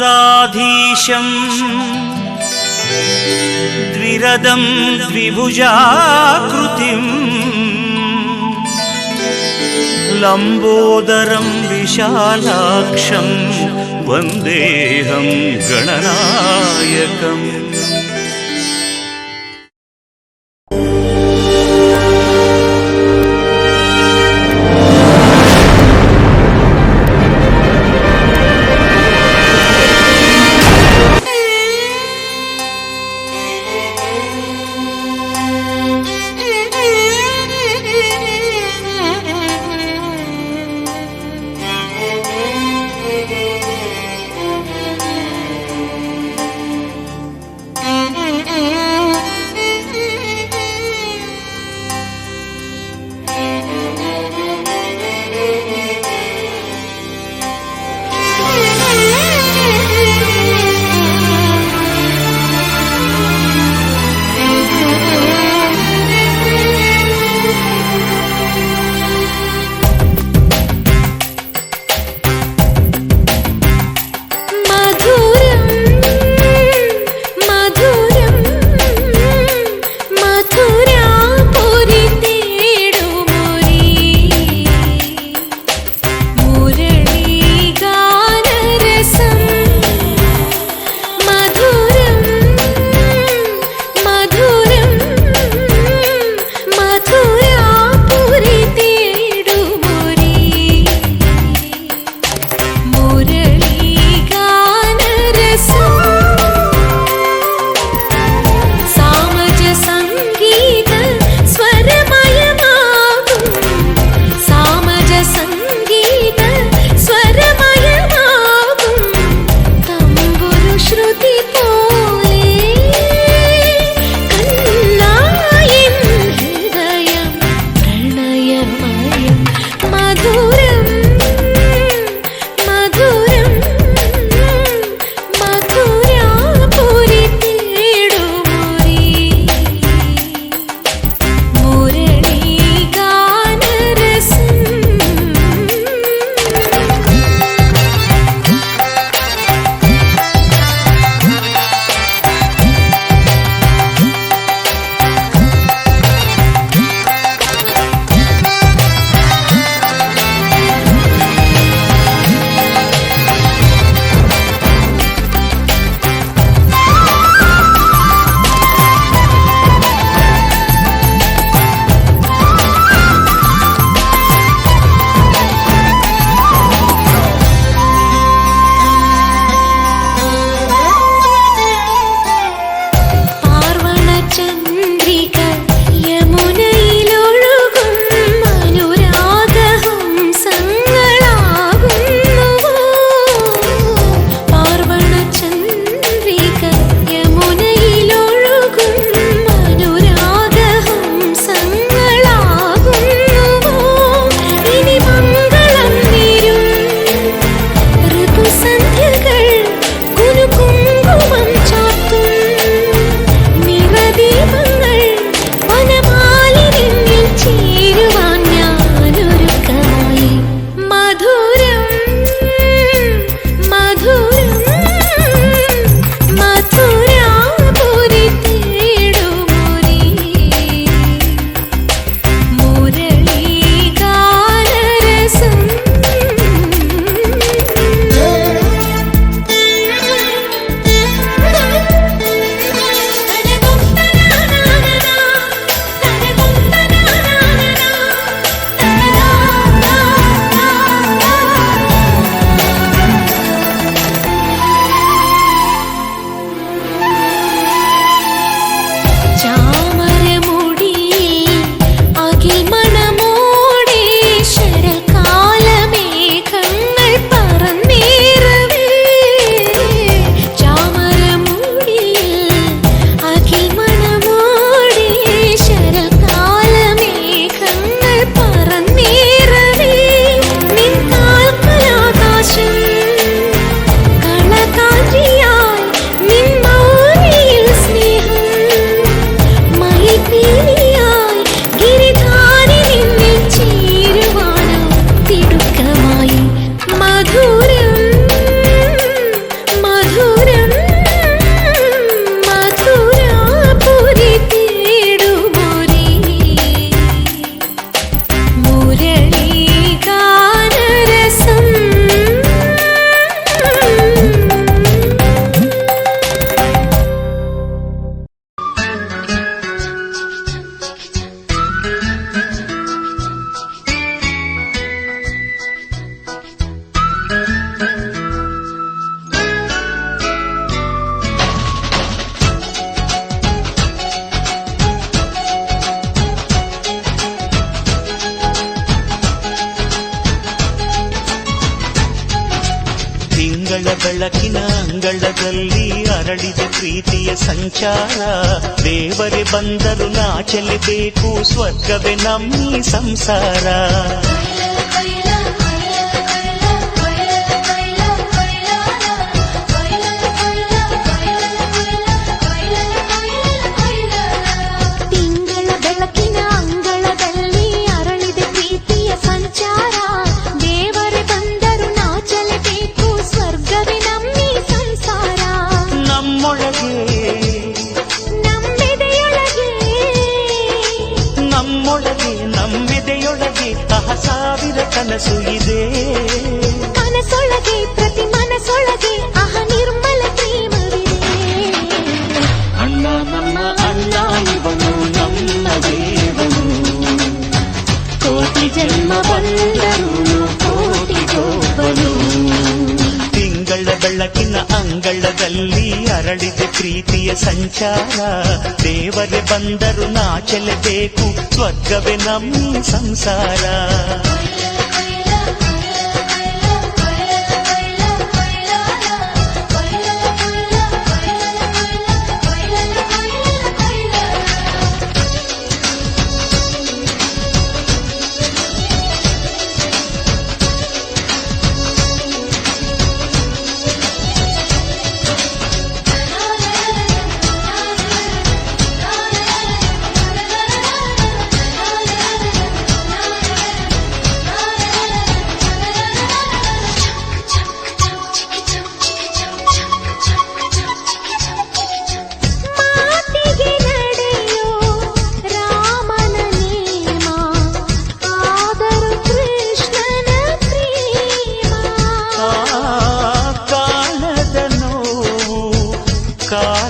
गुञ्जावनपुराधीशम् द्विरदं द्विभुजाकृतिम् लम्बोदरं विशालाक्षं वन्देऽहं गणनायकम्। ತಿಂಗಳ ಬೆಳಕಿನ ಅಂಗಳದಲ್ಲಿ ಅರಳಿದ ಪ್ರೀತಿಯ ಸಂಚಾರ ದೇವರೇ ಬಂದರು ನಾಚಲೇಬೇಕು ಸ್ವರ್ಗವೇ ನಮ್ಮಿ ಸಂಸಾರ ನಮ್ಮೆದೆಯೊಳಗೆ ಸಾವಿರ ಕನಸು ಇದೆ ಕನಸೊಳಗೆ ಪ್ರತಿ ಮನಸೊಳಗೆ ನಿರ್ಮಲ ಪ್ರೇಮವಿದೆ ಅಣ್ಣ ನಮ್ಮ ಅಣ್ಣ ಇವನು ನಮ್ಮ ದೇವನು ಕೋಟಿ ಜನ್ಮ ಬಂದರು ಕೋಟಿಗೊಬ್ಬನು ತಿಂಗಳ ಬೆಳಕಿನ ಅಂಗಳದಲ್ಲಿ ಅರಳಿದೆ ಪ್ರೀತಿಯ ಸಂಚಾರ ದೇವರೇ ಬಂದರು ನಾಚಲೇಬೇಕು ಸ್ವರ್ಗವೇ ನಮ್ಮಿ ಸಂಸಾರ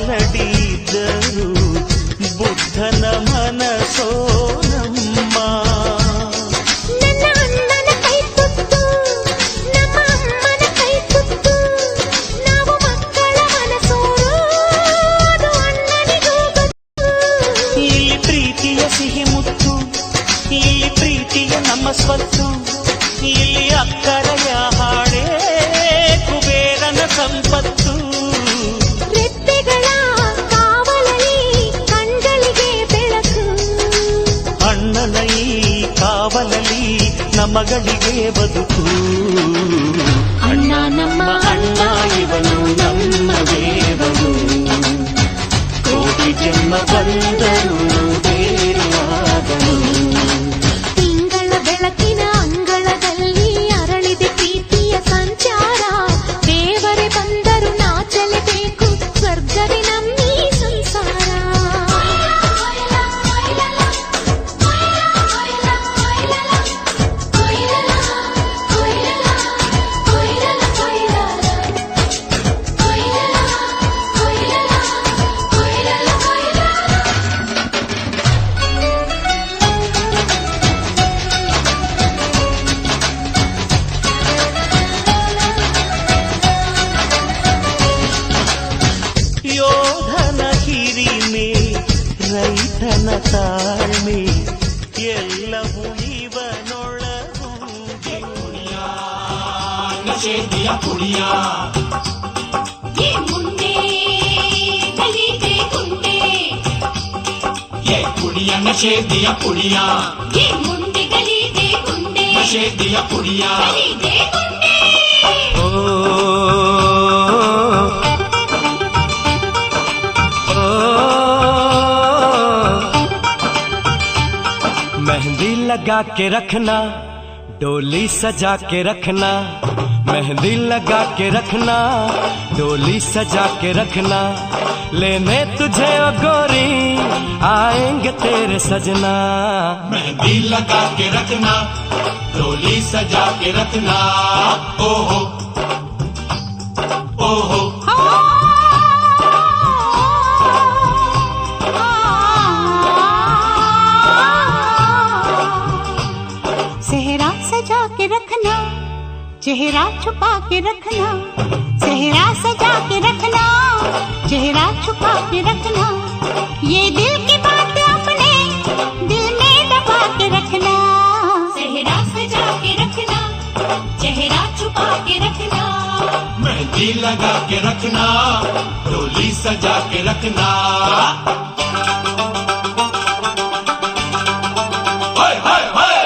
ಕಾಲಡಿದ್ದರು ಬುದ್ಧನ ಮನಸೋ ನಮ್ಮ ನನ್ನ ಅಣ್ಣನ ಕೈ ತುತ್ತು ನಮ್ಮ ಅಮ್ಮನ ಕೈ ತುತ್ತು ನಾವು ಮಕ್ಕಳ ಮನಸೋರು ಅದು ಅಣ್ಣನಿಗೂ ಗೊತ್ತು ಇಲ್ಲಿ ಪ್ರೀತಿಯ ಸಿಹಿ ಮುತ್ತು ಇಲ್ಲಿ ಪ್ರೀತಿಯ ನಮ್ಮ ಸ್ವತ್ತು ಇಲ್ಲಿ ಅಕ್ಕರೆಯ ಹಾಡೇ ಕುಬೇರನ ಸಂಪತ್ತು ಅಣ್ಣನ ಈ ಕಾವಲಲ್ಲಿ ನಮಗಳಿಗೆ ಬದುಕು ಅಣ್ಣ ನಮ್ಮ ಅಣ್ಣ ಇವನು ನಮ್ಮ ದೇವನು ಕೋಟಿ ಜನ್ಮ ಬಂದರು ಬೇರೆಯಾದನು ತಿಂಗಳ ಬೆಳಕಿನ ಅಂಗಳದಲ್ಲಿ ಅರಳಿದೆ ಪ್ರೀತಿಯ ಸಂಚಾರ ದೇವರೇ ಬಂದರು ನಾಚಲೇಬೇಕು ಸ್ವರ್ಗವೇ ನಮ್ಮಿ ಸಂಸಾರ ಯೋಧನ ಹಿರಿಮೆ ರೈತನ ತಾಳ್ಮೆ ಎಲ್ಲವೂ ಇವನೊಳಗೂ ನಶೆದಿಯ ಕುಡಿಯ ये मुंडे गली दे गुंडे ये कुड़िया नशेदिया कुड़िया ये मुंडे गली दे गुंडे नशेदिया कुड़िया गली दे गुंडे मेहंदी लगा के रखना डोली सजा के रखना मेहंदी लगा के रखना डोली सजा के रखना लेने तुझे ओ गोरी आएंगे तेरे सजना मेहंदी लगा के रखना डोली सजा के रखना ओहो ओहो सेहरा सजा के रखना चेहरा छुपा के रखना सेहरा सजा के रखना चेहरा छुपा के रखना ये दिल की बात अपने दिल में दबा के रखना सेहरा सजा के रखना चेहरा छुपा के रखना मेहंदी लगा के रखना, डोली सजा के रखना। हाय हाय हाय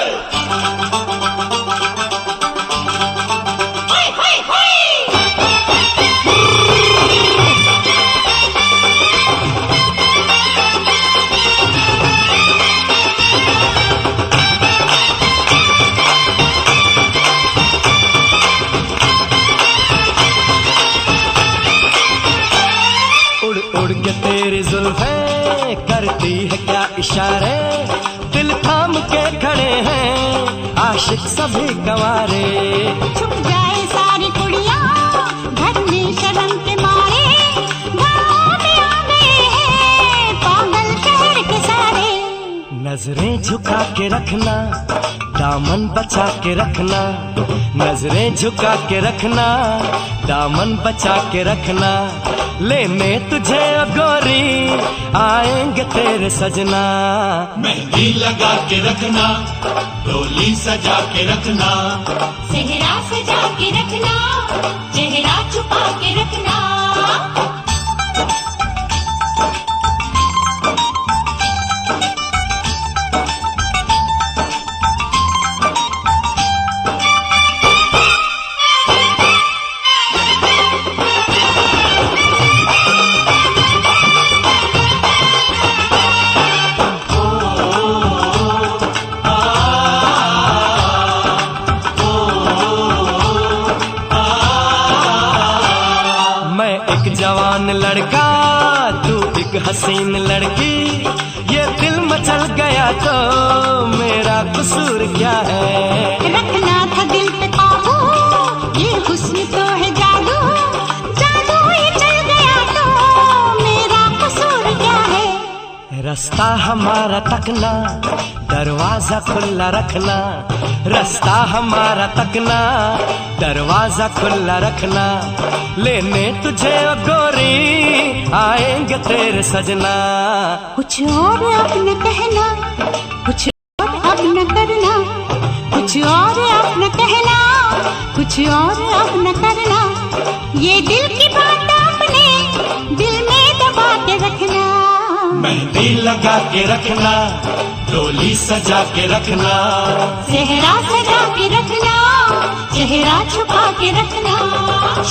उड़ के तेरी जुल्फें करती है क्या इशारे, दिल थाम के खड़े हैं आशिक सभी गंवारे। छुप जाए सारी कुड़ियाँ घर में शर्म के मारे, गाँव में आ गए हैं पागल शहर के सारे। नजरें झुका के रखना, दामन बचा के रखना, नजरें झुका के रखना, दामन बचा के रखना। लेने तुझे ओ गोरी आएंगे तेरे सजना। मेहंदी लगा के रखना, डोली सजा के रखना। सेहरा सजा के रखना, चेहरा छुपा के रखना। जवान लड़का तू एक हसीन लड़की, ये दिल मचल गया तो मेरा कसूर क्या है। रखना था दिल पे काबू, ये हुस्न तो है जादू, जादू ही चल गया तो मेरा कसूर क्या है। रास्ता हमारा तकना, दरवाजा खुला रखना, रास्ता हमारा तकना, दरवाजा खुला रखना। लेने तुझे ओ गोरी आएंगे तेरे सजना। कुछ और अब न कहना, कुछ और अब न करना, कुछ और अब न कहना, कुछ और अब न करना। ये दिल की बात अपने दिल में दबा के रखना। मेहंदी लगा के रखना, डोली सजा के रखना। सेहरा सजा के रखना, चेहरा छुपा के रखना।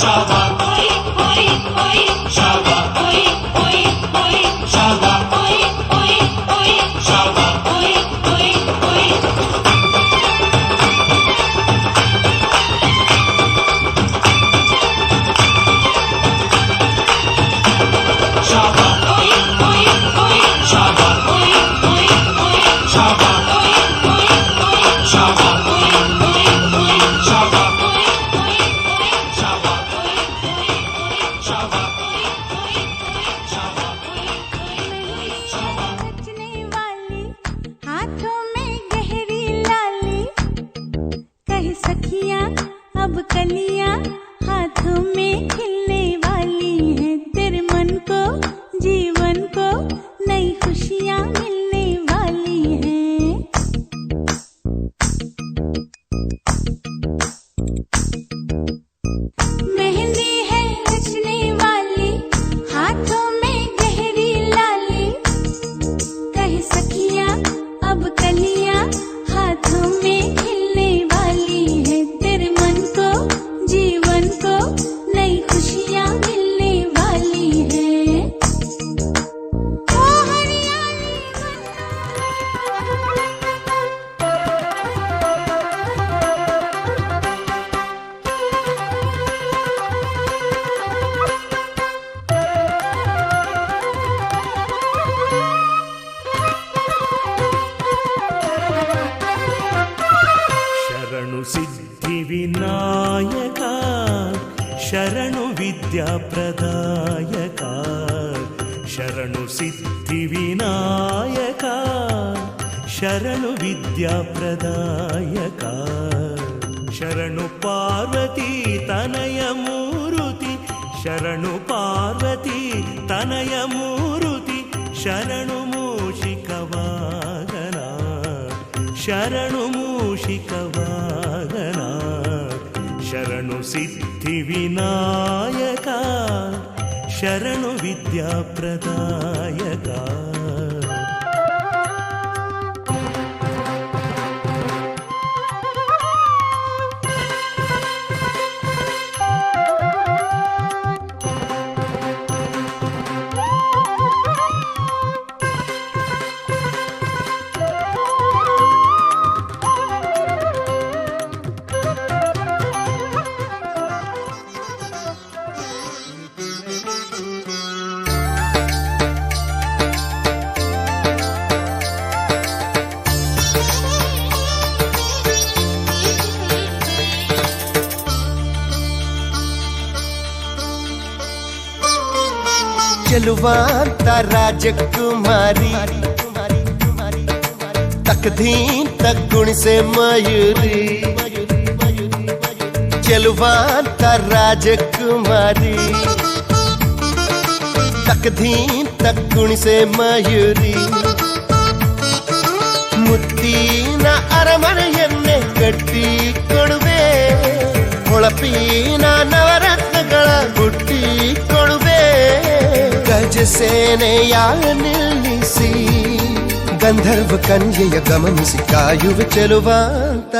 शाबाश ओए ओए ओए, शाबाश ओए ओए ओए, शाबाश ओए ओए ओए, शाबाश ओए ओए ओए। शाबाश ओए ओए ओए, शाबाश ओए ओए ओए, शाबाश ओए ओए ओए, शाबाश ओए ओए ओए, शाबाश ओए ओए ओए, शाबाश नचने वाली हाथों में गहरी लाली, कह सखियां अब कलियां हाथों में खिलने वाली हैं। तेरे मन को जीवन को नई खुशियां मिलने वाली हैं। मेहंदी है रचने वाली हाथों में गहरी लाली, कह सखियां अब कलियां हाथों में खिलने वाली है। तेरे मन को जीवन को नई खुशियां मिलने वाली है। ओ हरियाली ಶರಣು ಸಿದ್ಧಿ ವಿನಾಯಕ, ಶರಣು ವಿದ್ಯಾ ಪ್ರದಾಯಕ, ಶರಣು ಸಿದ್ಧಿ ವಿನಾಯಕ, ಶರಣು ವಿದ್ಯಾ ಪ್ರದಾಯಕ, ಶರಣು ಪಾರ್ವತಿ ತನಯ ಮೂರುತಿ, ಶರಣು ಪಾರ್ವತಿ ತನಯ ಮೂರುತಿ, ಶರಣು ಮೂಷಿಕ ವಾಹನ, ಶರಣು ಮೂಷಿಕ ವಾಹನ, ಶರಣು ಸಿದ್ಧಿ ವಿನಾಯಕ ಶರಣು ವಿದ್ಯಾ ಪ್ರದಾಯಕ. ಚೆಲುವಾಂತ ರಾಜಕುಮಾರಿ ತಕ್ದೀನ್ ತಗ್ಗುಣಿಸೆ ಮಯೂರಿ. ಚೆಲುವಾಂತ ರಾಜಕುಮಾರಿ ತಕ್ದೀನ್ ತಗ್ಗುಣಿಸೆ ಮಯೂರಿ. ಮುತ್ತಿನ ಅರಮನೆಯನ್ನೇ ಕಟ್ಟಿ ಕೊಡುವೆ, ಹೊಳಪಿನ ನವರತ್ನಗಳ ಹುಟ್ಟಿ ಕೊಡುವೆ. ಗಜ ಸೇನೆಯ ನಿಲ್ಲಿಸಿ ಗಂಧರ್ವ ಕನ್ಯೆಯ ಗಮನಿಸಿ ಕಾಯುವೆ ಚೆಲುವಾಂತ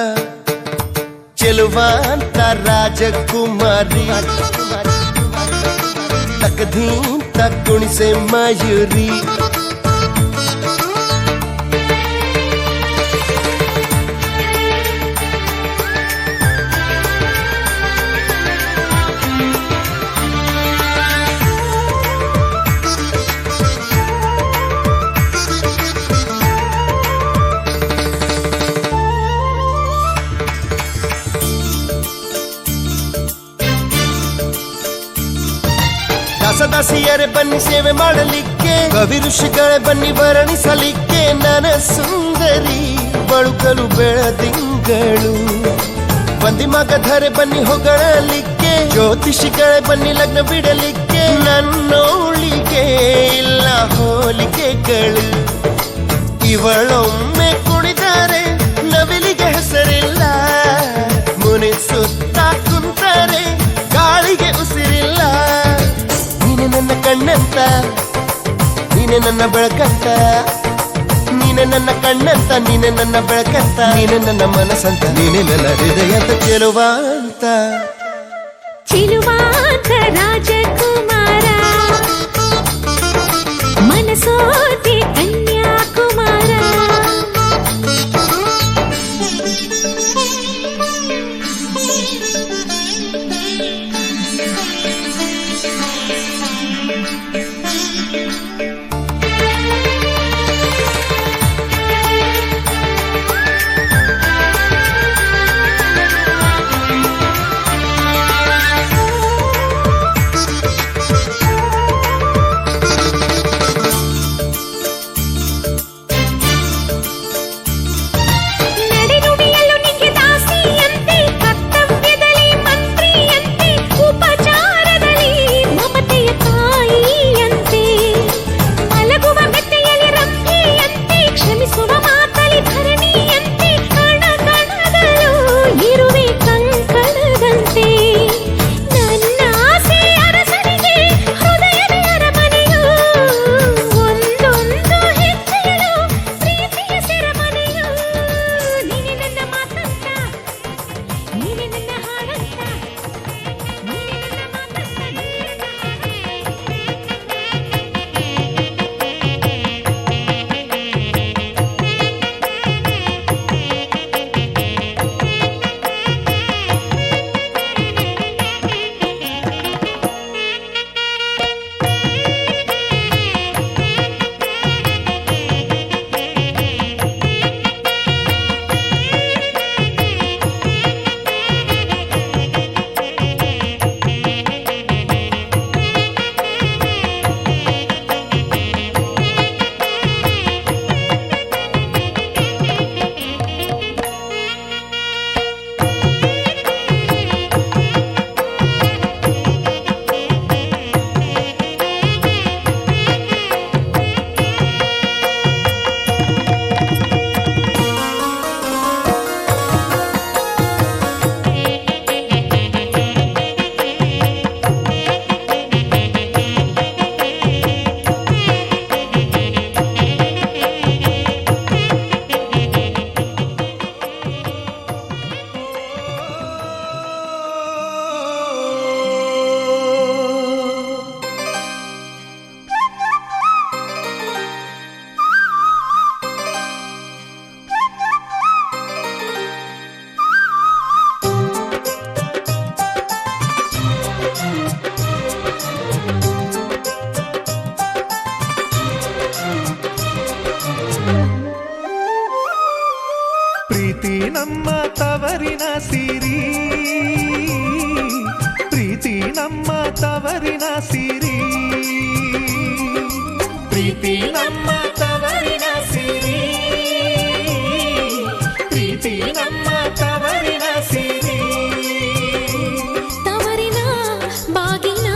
ಚೆಲುವಾಂತ ರಾಜಕುಮಾರಿ. ತಕಧೀಂ ತಗ್ಗುಣಿಸೆ ಮಯೂರಿ. ದಾಸದಾಸಿಯರೇ ಬನ್ನಿ ಸೇವೆ ಮಾಡಲಿಕ್ಕೆ, ಕವಿ ಋಷಿಗಳೇ ಬನ್ನಿ ವರ್ಣಿಸಲಿಕ್ಕೆ. ನನ್ನ ಸುಂದರಿ ಬಳುಕಲು ಬೆಳದಿಂಗಳು, ಬಂದಿ ಮಗಧರೆ ಬನ್ನಿ ಹೊಗಳಲಿಕ್ಕೆ. ಜ್ಯೋತಿಷಿಗಳೇ ಬನ್ನಿ ಲಗ್ನ ಬಿಡಲಿಕ್ಕೆ. ನನ್ನೋಳಿಗೆ ಇಲ್ಲ ಹೋಲಿಕೆಗಳು, ಇವಳೊಮ್ಮೆ ಕುಣಿದರೆ ನವಿಲಿಗೆ ಹೆಸರಿಲ್ಲ. ಮುನಿ ಸುತ್ತ ಕುಂತರೆ ಗಾಳಿಗೆ ಉಸಿರಿಲ್ಲ. ನೀನೆ ನನ್ನ ಕಣ್ಣಂತ, ನೀನೆ ನನ್ನ ಬೆಳಕಂತ, ನೀನೆ ನನ್ನ ಕಣ್ಣಂತ, ನೀನೆ ನನ್ನ ಬೆಳಕಂತ, ನೀನೆ ನನ್ನ ಮನಸ್ಸಂತ, ನೀನೆ ನನ್ನ ಹೃದಯಂತ. ಚೆಲುವಾಂತ ಚೆಲುವಾಂತ ರಾಜಕುಮಾರ ಮನಸೋತಿ ಕನ್ಯಾಕುಮಾರ. ತವರಿನ ಸಿರಿ ಪ್ರೀತಿ ನಮ್ಮ ತವರಿನ ಸಿರಿ ಪ್ರೀತಿ ನಮ್ಮ ತವರಿನ ಸಿರಿ ತವರಿನ ಬಾಗಿನ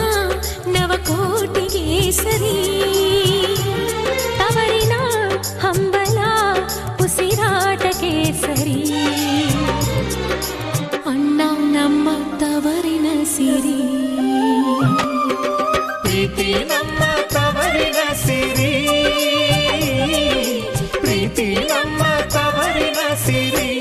ನವಕೋಟಿಗೆ ಸರಿ ತವರಿನ ಹಂಬಲ ಉಸಿರಾಟಕ್ಕೆ ಸರಿ ಅಣ್ಣ ನಮ್ಮ ತವರಿನ ಸಿರಿ ಪ್ರೀತಿ ನಮ್ಮ ತವರಿನ ಸಿರಿ ಪ್ರೀತಿ ನಮ್ಮ ತವರಿನ ಸಿರಿ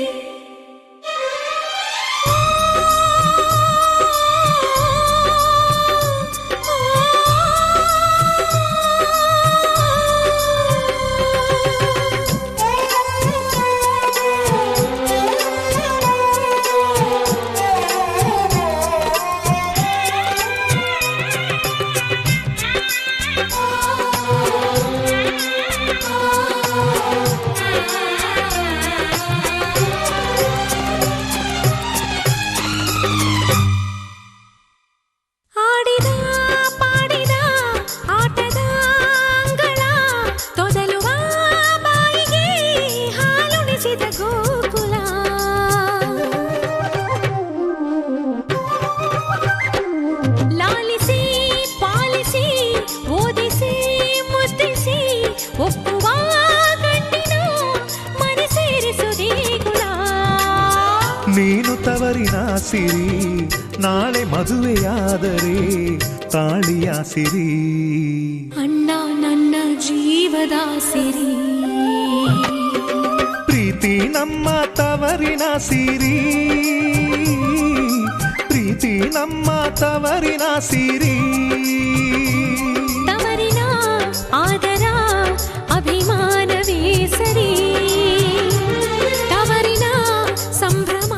ಆಡಿದ ಪಾಡಿದ ಆಟದ ಅಂಗಳ ತೊದಲುವ ಬಾಯಿಗೆ ಹಾಲುಣಿಸಿದ ಗೋಕುಲ ಲಾಲಿಸಿ ಪಾಲಿಸಿ ಓದಿಸಿ ಮುದ್ದಿಸಿ ಒಪ್ಪುವ ಗಂಡಿನ ಮನೆ ಸೇರಿಸುವುದೇ ಗುಣ ನೀನು ತವರಿನ ಸಿರಿ ನಾಳೆ ಮದುವೆಯಾದರೆ ತಾಳಿಯ ಸಿರಿ ಅಣ್ಣ ನನ್ನ ಜೀವದ ಸಿರಿ ಪ್ರೀತಿ ನಮ್ಮ ತವರಿನ ಸಿರಿ ಪ್ರೀತಿ ನಮ್ಮ ತವರಿನ ಸಿರಿ ತವರಿನ ಆದರ ಅಭಿಮಾನವೇ ಸರಿ ತವರಿನ ಸಂಭ್ರಮ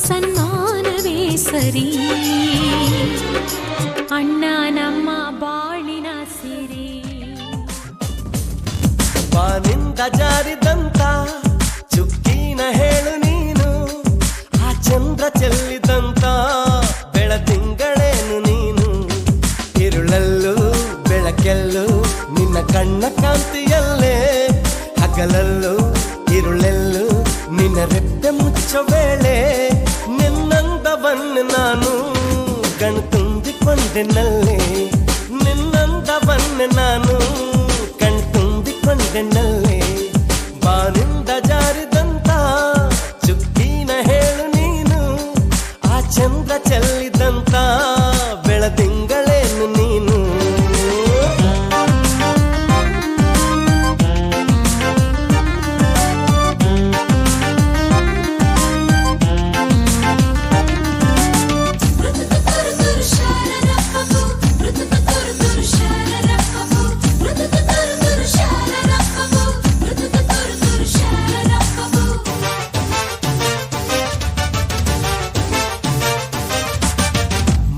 ಸನ್ಮಾನವೇ ಸರಿ ಅಣ್ಣ ನಮ್ಮ ಬಾಳಿನ ಸಿರಿ ಬಾನಿಂದ ಜಾರಿದಂತ ಚುಕ್ಕಿನ ಹೇಳು ನೀನು ಆ ಚಂದ್ರ ಚೆಲ್ಲಿದಂತ ಬೆಳದಿಂಗಳೇನು ನೀನು ഇരുಳಲ್ಲೂ ಬೆಳಕೆಲ್ಲೂ ನಿನ್ನ ಕಣ್ಣ ಕಾಂತಿಯಲ್ಲೇ ಹಗಲಲ್ಲೂ ഇരുಳೆಲ್ಲೂ ನಿನ್ನ ರೆಪ್ಪೆ ಮುಚ್ಚೋ ವೇಳೆ ನಿನ್ನಂದವನ್ನು ನಾನು ಕಣ್ತುಂಬಿಕೊಂಡೆನಲ್ಲೇ ನಿನ್ನಂದವನ್ನು ನಾನು ಕಣ್ತುಂಬಿಕೊಂಡೆನಲ್ಲೇ ಬಾನಿಂದ ಜಾರಿದಂತ ಚುಕ್ಕಿನ ಹೇಳು ನೀನು ಆ ಚಂದ್ರ ಚೆಲ್ಲಿದಂತ ಬೆಳದಿಂಗಳೇನು ನೀನು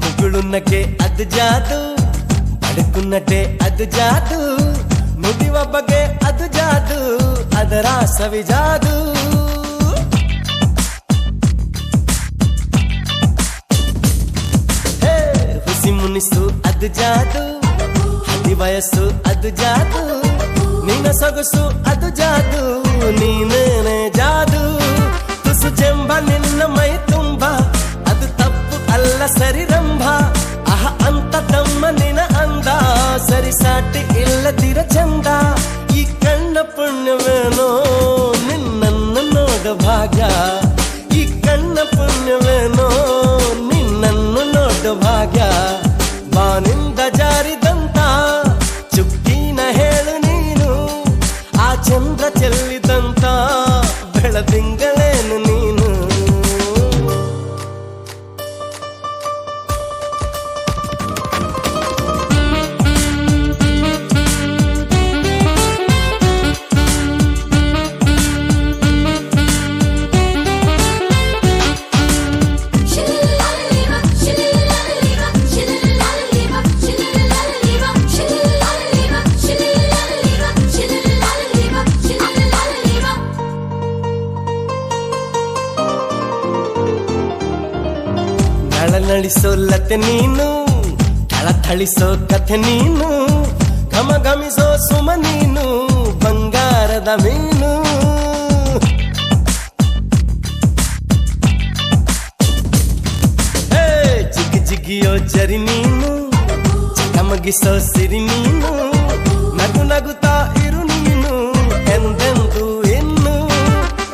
ಮುಗುಳುನಗೆ ಅದು ಜಾದು ಬಡುಕುನ್ನಟೆ ಅದು ಜಾದು ನುಡಿವ ಬಗೆ ಅದು ಜಾದು ಅದರ ಸವಿ ಜಾದು ಹುಸಿ ಮುನಿಸು ಅದು ಜಾದು ಹದಿ ವಯಸ್ಸು ಅದು ಜಾದು ನಿನ್ನ ಸೊಗಸು ಅದು ಜಾದು ನೀನೇನೆ ಜಾದು ತುಸು ಚೆಂಬ ನಿನ್ನ ಮೈ ತುಂಬ ಅದು ತಪ್ಪು ಅಲ್ಲ ಸರಿರಂಭ ಅಹ ಅಂತ ತಮ್ಮ ನಿನ ಅಂದ ಸರಿಸಾಟಿ ಇಲ್ಲದಿರ ಚಂದ ಈ ಕಣ್ಣ ಪುಣ್ಯವೇನೋ ನಿನ್ನನ್ನು ನೋಡ ಭಾಗ್ಯ ಈ ಕಣ್ಣ ಪುಣ್ಯವೇನೋ ನಿನ್ನನ್ನು ನೋಡ ಭಾಗ್ಯ ಬಾನಿಂದ ಜಾರಿದಂತ ಚುಕ್ಕಿನ ಹೇಳು ನೀನು ಆ ಚಂದ್ರ ಚೆಲ್ಲಿದಂತ ಬೆಳದಿಂಗಳೇನು ನೀನು ನಳಿಸೋಲ್ಲತ್ತೆ ನೀನು ಥಳಿಸೋ ಕಥೆ ನೀನು, ಘಮ ಘಮಿಸೋ ಸುಮ ನೀನು, ಬಂಗಾರದ ಮೀನು. ಜಿಗಿ ಜಿಗಿಯೋ ಜರಿ ನೀನು, ಚಕಮಗಿಸೋ ಸಿರಿ ನೀನು, ನಗು ನಗುತ್ತಾ ಇರು ನೀನು ಎಂದೆಂದು ಇನ್ನು.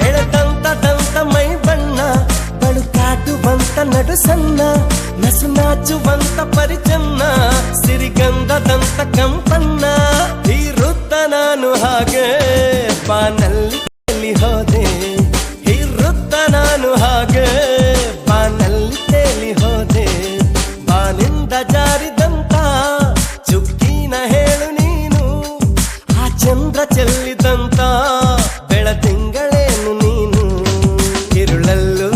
ಎಳೆದಂತ ಮೈ ಬಣ್ಣ, ಬಳುಕಾಟುವಂತ ನಡು ಸಣ್ಣ, ನಸು ನಾಚುವಂತ ಪರಿಚನ್ನ, ಸಿರಿಗಂಧದಂತ ಕಂಪನ್ನ. ಹೀರುತ್ತ ನಾನು ಹಾಗೆ ಬಾನಲ್ಲಿ ತೇಲಿ ಹೋದೆ, ಹೀರುತ್ತ ನಾನು ಹಾಗೆ ಬಾನಲ್ಲಿ ತೇಲಿ ಹೋದೆ. ಬಾನಿಂದ ಜಾರಿದಂತ ಚುಕ್ಕಿನ ಹೇಳು ನೀನು, ಆ ಚಂದ್ರ ಚೆಲ್ಲಿದಂತ ಬೆಳದಿಂಗಳೇನು ನೀನು. ಇರುಳಲ್ಲೂ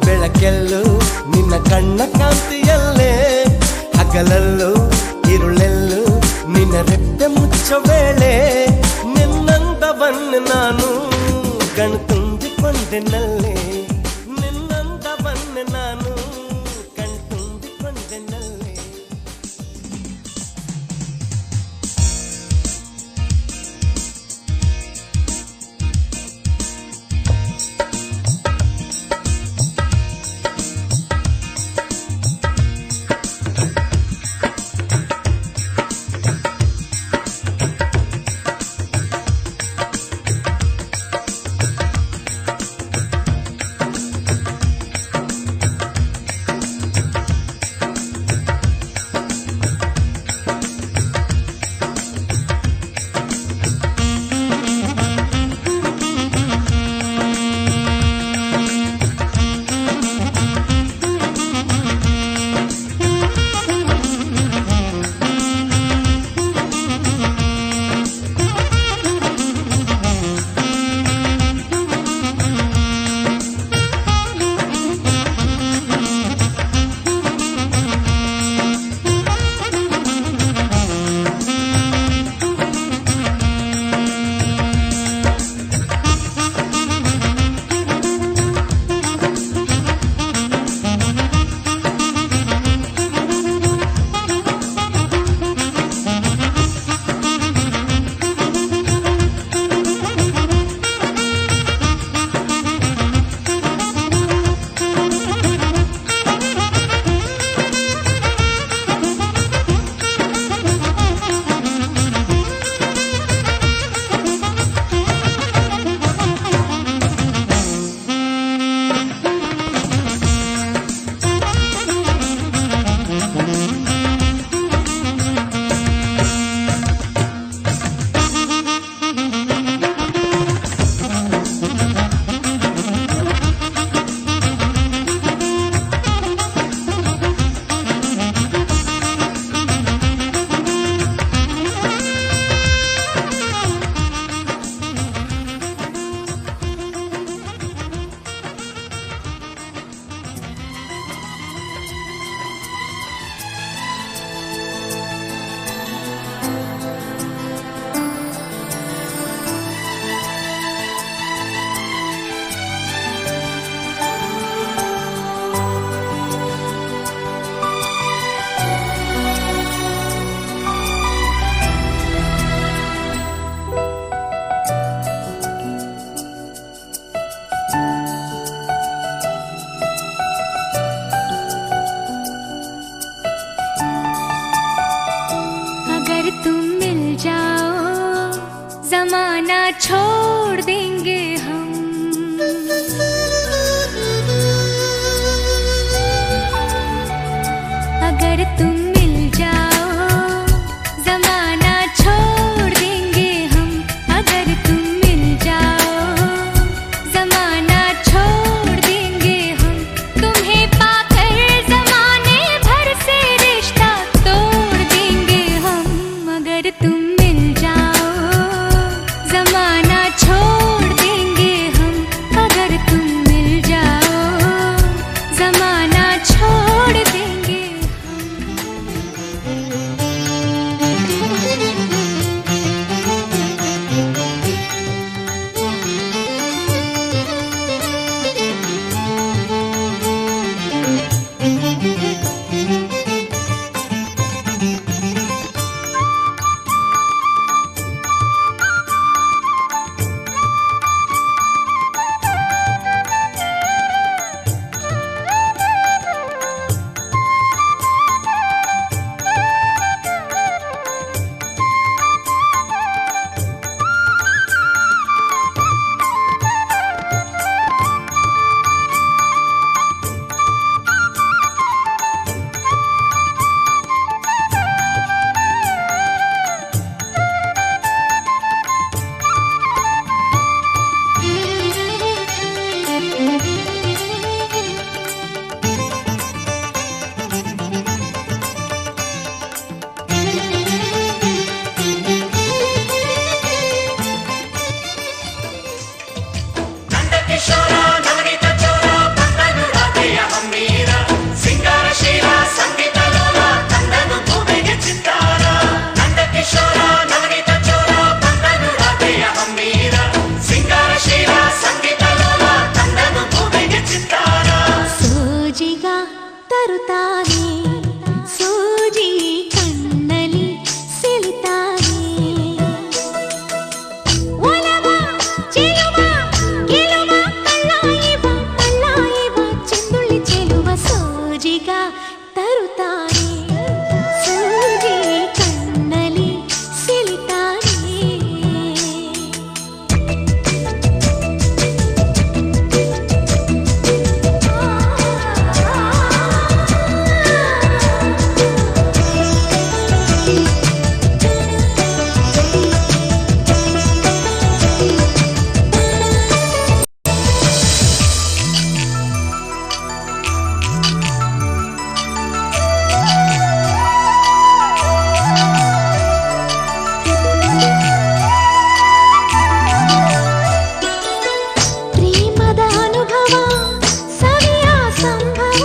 ಬೆಳಕೆಲ್ಲೂ ನಿನ್ನ ಕಣ್ಣ ಕಾಂತಿಯಲ್ಲೇ, ಹಗಲಲ್ಲೂ ಇರುಳೆಲ್ಲೂ ನಿನ್ನ ರೆಪ್ಪೆ ಮುಚ್ಚೋ ವೇಳೆ. ನಿನ್ನಂದವನ್ನು ನಾನು ಕಣ್ತುಂಬಿಕೊಂಡೆನಲ್ಲೇ, ನಿನ್ನಂದವನ್ನು ನಾನು ಕಣ್ತುಂಬಿಕೊಂಡೆನಲ್ಲೇ. जमाना छोड़ देंगे हम, अगर तुम मिल जाओ जमाना छोड़ देंगे हम, अगर तुम मिल जाओ जमाना छोड़ देंगे हम, तुम्हें पाकर जमाने भर से रिश्ता तोड़ देंगे हम, अगर तुम मिल जाओ जमाना छोड़ देंगे ಸೋಜಿಗ ತರುತ್ತಾನೆ ಸೂಜಿ ಕಣ್ಣಲಿ ಸೆಳಿತಾನೆ ಒಲವ ಚೆಲುವ ಗೆಲುವ ಕಳ್ಳಾಯಿವ ಚೆಂದುಳ್ಳಿ ಚೆಲುವ ಸೋಜಿಗ ತರುತ್ತಾನೆ ಸೂಜಿ ಕಣ್ಣಲಿ ಸೆಳಿತಾನೆ ಪ್ರೇಮದ ಅನುಭವ ಸವಿಯ ಸಂಭವ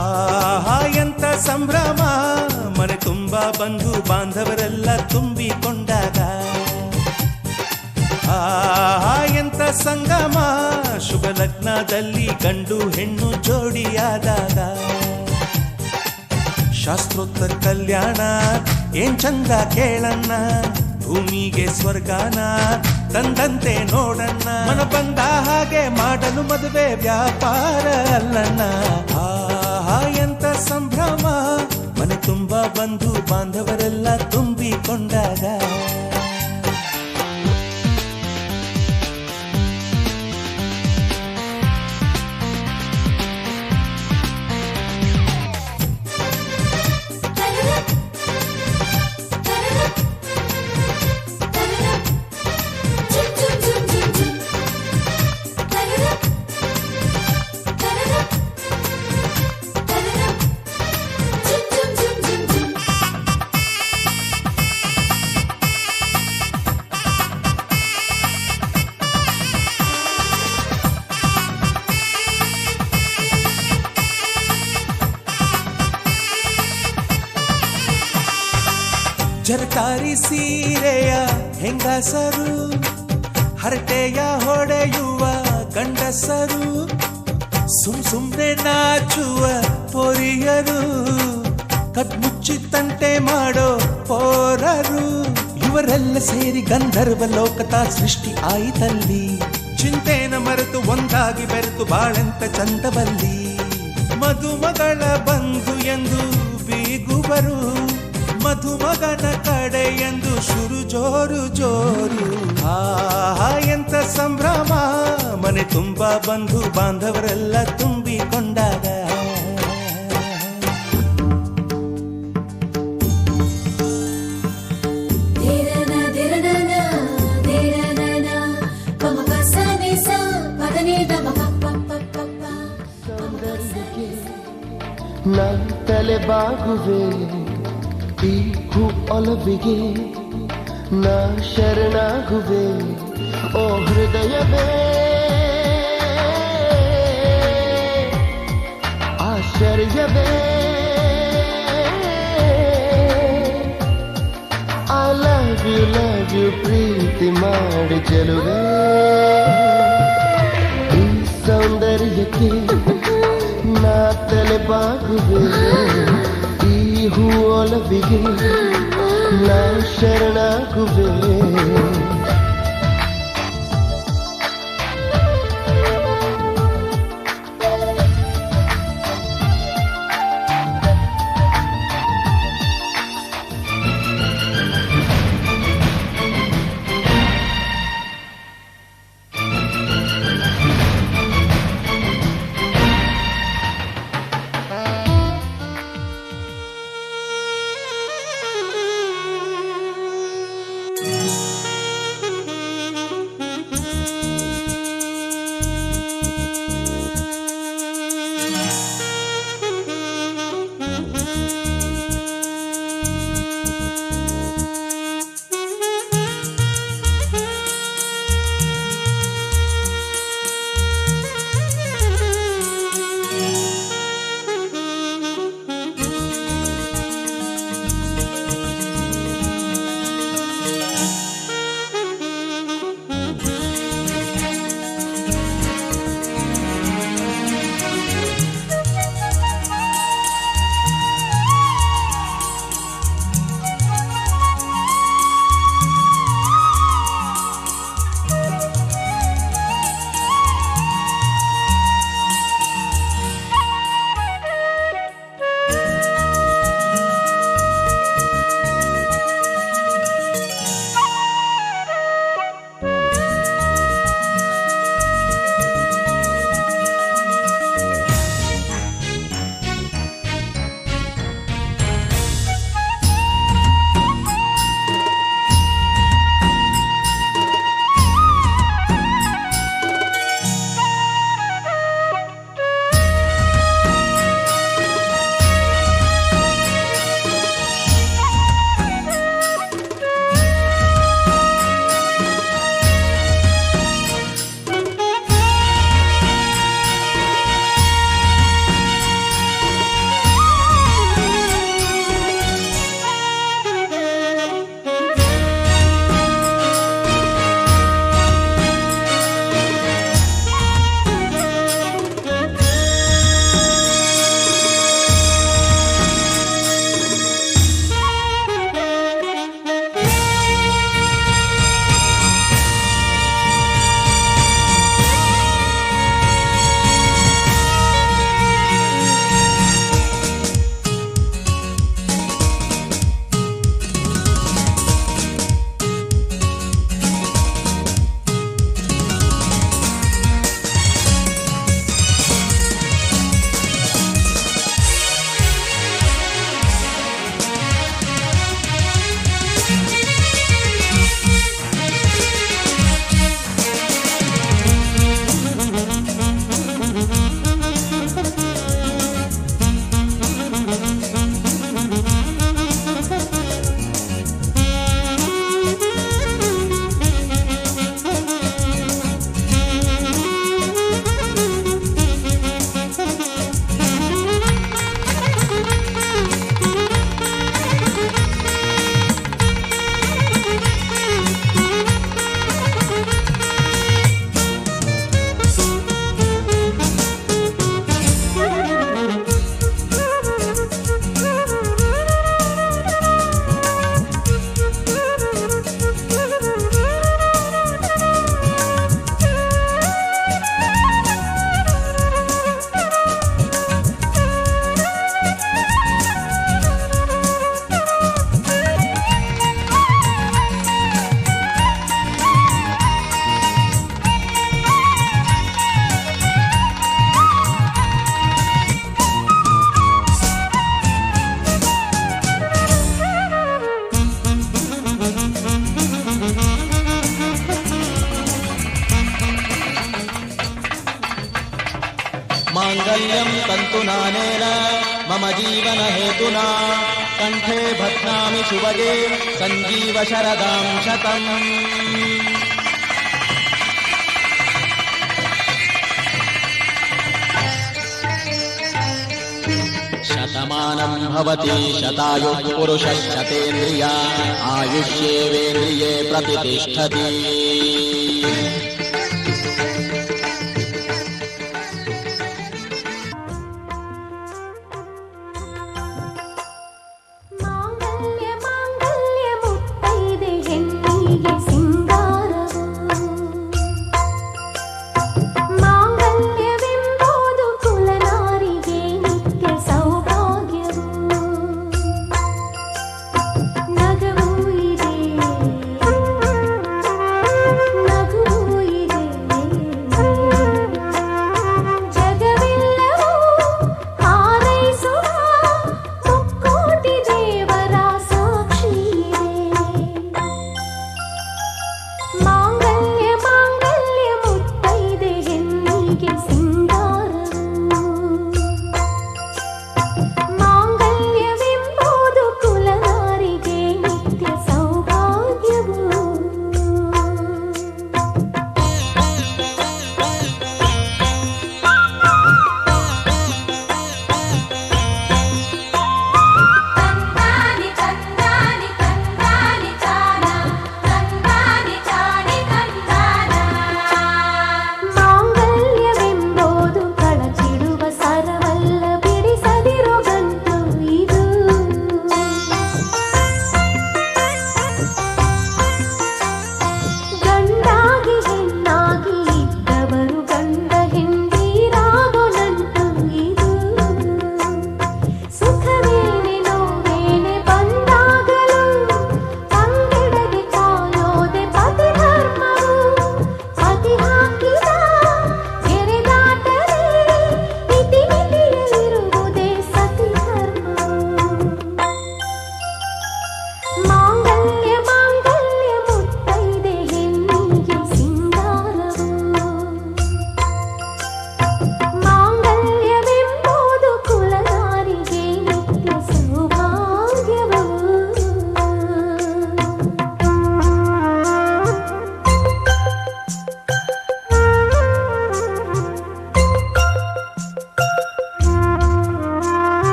ಆಹಾ ಎಂತ ಸಂಭ್ರಮ ಮನೆ ತುಂಬಾ ಬಂಧು ಬಾಂಧವರೆಲ್ಲ ತುಂಬಿಕೊಂಡಾಗ ಆಹಾ ಎಂತ ಸಂಗಮ ಶುಭ ಲಗ್ನದಲ್ಲಿ ಗಂಡು ಹೆಣ್ಣು ಜೋಡಿಯಾದಾಗ ಶಾಸ್ತ್ರೋತ್ತರ ಕಲ್ಯಾಣ ಏನ್ ಚಂದ ಕೇಳಣ್ಣ ಭೂಮಿಗೆ ಸ್ವರ್ಗಾನ ತಂದಂತೆ ನೋಡಣ್ಣ ಮನ ಬಂದ ಹಾಗೆ ಮಾಡಲು ಮದುವೆ ವ್ಯಾಪಾರ ಅಲ್ಲಣ್ಣ ಆಹಾ ಎಂತ ಸಂಭ್ರಮ ಮನೆ ತುಂಬಾ ಬಂಧು ಬಾಂಧವರೆಲ್ಲ ತುಂಬಿಕೊಂಡಾಗ ಜರಕಾರಿ ಸೀರೆಯ ಹೆಂಗಸರು ಹರಟೆಯ ಹೊಡೆಯುವ ಗಂಡಸರು ಸುಮ್ನೆ ನಾಚುವ ಪೊರಿಯರು ಕದ್ಮುಚ್ಚಿ ತಂಟೆ ಮಾಡೋ ಪೋರರು ಇವರೆಲ್ಲ ಸೇರಿ ಗಂಧರ್ವ ಲೋಕದ ಸೃಷ್ಟಿ ಆಯಿತಲ್ಲಿ ಚಿಂತೆನ ಮರೆತು ಒಂದಾಗಿ ಬೆರೆತು ಬಾಳೆಂತ ಚಂದವಲ್ಲಿ ಮದುಮಗಳ ಬಂಧು ಎಂದು ಬೀಗುವರು ಮಧುಮಗನ ಕಡೆ ಎಂದು ಶುರು ಜೋರು ಜೋರು ಆಹಾ ಎಂತ ಸಂಭ್ರಮ ಮನೆ ತುಂಬಾ ಬಂಧು ಬಾಂಧವರೆಲ್ಲ ತುಂಬಿಕೊಂಡಾಗ ನಾ ತಲೆ ಬಾಗುವೆ ಈ ಹೂ ಒಲವಿಗೆ ನಾ ಶರಣಾಗುವೆ ಓ ಹೃದಯವೇ ಆಶ್ಚರ್ಯವೇ ಲವ್ ಯು ಪ್ರೀತಿ ಮಾಡಿ ಚೆಲುವೆ ಈ ಸೌಂದರ್ಯಕ್ಕೆ ನಾ ತಲೆ ಬಾಗುವೆ ಈ ಹೂವೊಲವಿಗೆ ನಾ ಶರಣಾಗುವೆ माङ्गल्यं तन्तुनानेन मम जीवनहेतुना कण्ठे बध्नामि शुभगे सञ्जीवशरदां शतम्। ಶತಮಾನಂ ಭವತಿ ಶತಾಯು ಪುರುಷ ಶತೇಂದ್ರಿಯ ಆಯುಷ್ಯೇವೇಂದ್ರಿಯೇ ಪ್ರತಿಷ್ಠತಿ. ಮಾಂಗಲ್ಯ ಮಾಂಗಲ್ಯ ಮುತ್ತೈದೆ ಹೆಣ್ಣಿಗೆ ಸಿಂಗಾರವು. ಮಾಂಗಲ್ಯವೆಂಬುದು ಕುಲನಾರಿಗೆ ನಿತ್ಯ ಸೌಭಾಗ್ಯವು. ನಗವೂ ಇದೆ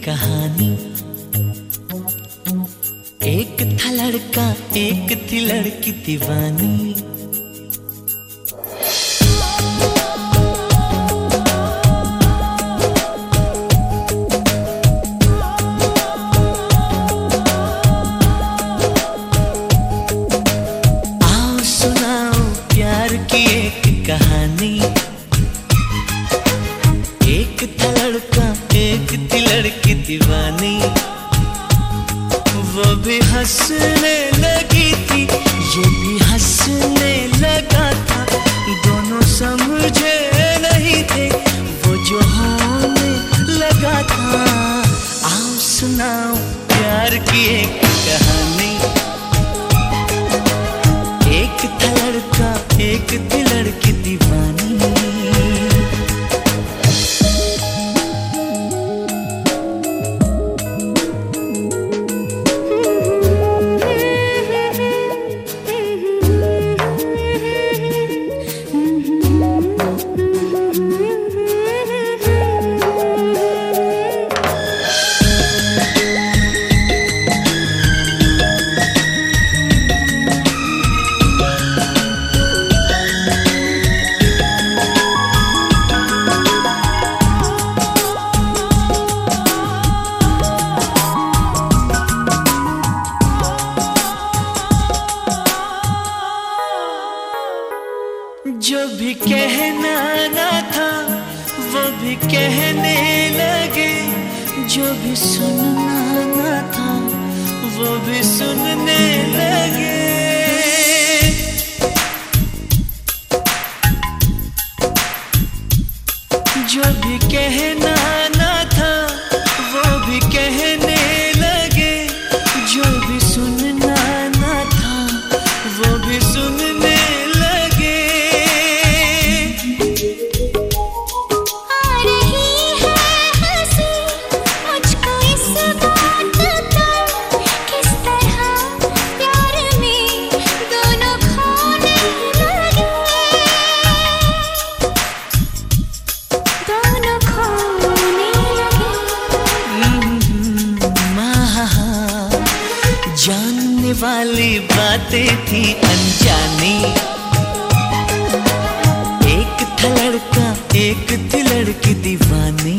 कहानी। एक था लड़का एक थी लड़की दीवानी। आओ सुनाओ प्यार की एक कहानी। एक था लड़का एक थी लड़की दीवानी। वो भी हंसने लगी थी ये भी हंसने लगा था। दोनों समझे नहीं थे वो जो होने लगा था। आओ सुनाओ प्यार की एक कहानी। एक था लड़का एक थी लड़की दीवानी। जो भी कहना ना था वो भी कहने लगे। जो भी सुनना ना था वो भी सुनने लगे। जो भी कहना ना था वो भी कहने लगे। जो भी सुनना ना था वो भी सुनने लगे। आ रही है हंसी मुझको इस बात पर, किस तरह प्यार में दोनों खोने लगे। दोनों खोने लगे। जानने वाली बातें थी अनजानी। एक था लड़का एक थी लड़की दीवानी।